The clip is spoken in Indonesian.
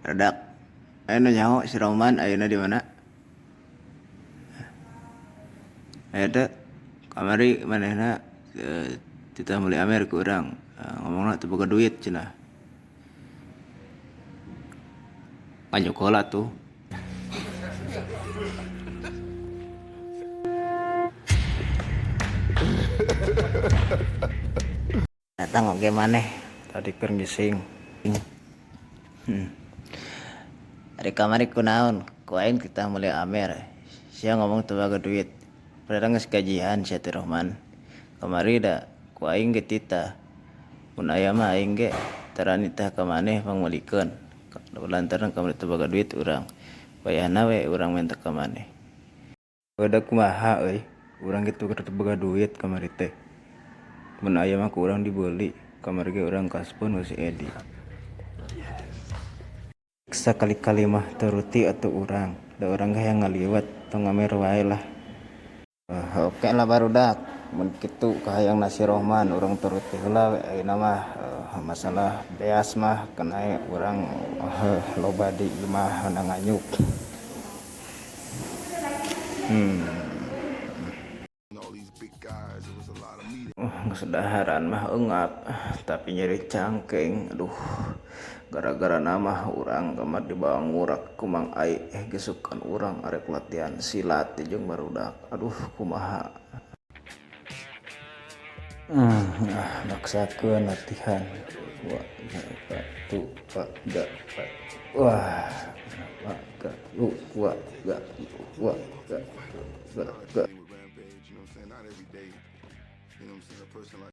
Redak. Ayeuna nyaho si Roman ayeuna di mana? Aya teh kamari manehna titah meuli amer ku urang. Ngomongna teu boga duit cenah. Ngajokola tuh. Datang oge maneh tadi keur ngising. Ari kamari kunaon? Ku aing kita meuli amer. Sia ngomong teu boga duit. Padahal geus gajian sia teh Rohman. Kamari da ku aing ge titah. Mun aya mah aing ge tara nitah ka maneh panggulikeun. Lantaran kamari teu boga duit urang. Wayahna we urang minta ka maneh. Beudak kumaha euy? Urang gitu keur teu boga duit kamari teh. Mun aya mah ku urang dibeuli. Kamari ge urang kaspeun ku si Edi. Sakali-kali mah turuti atuh urang. Da urang ge hayang ngaliwat tong ngamer wae lah. Oke lah barudak. Mun kitu kahayang nasi Rohman urang turuti heula we ayeuna mah masalah beas mah kana urang loba di imah nganyuk. Geus daharan mah eungap tapi nyeri cangkeng. Aduh. Gara-gara nama urang kamar dibawa ngurak ku Mang Ai gesukan urang arek latihan silat jeung barudak. Aduh kumaha. Maksakeun latihan. Wah.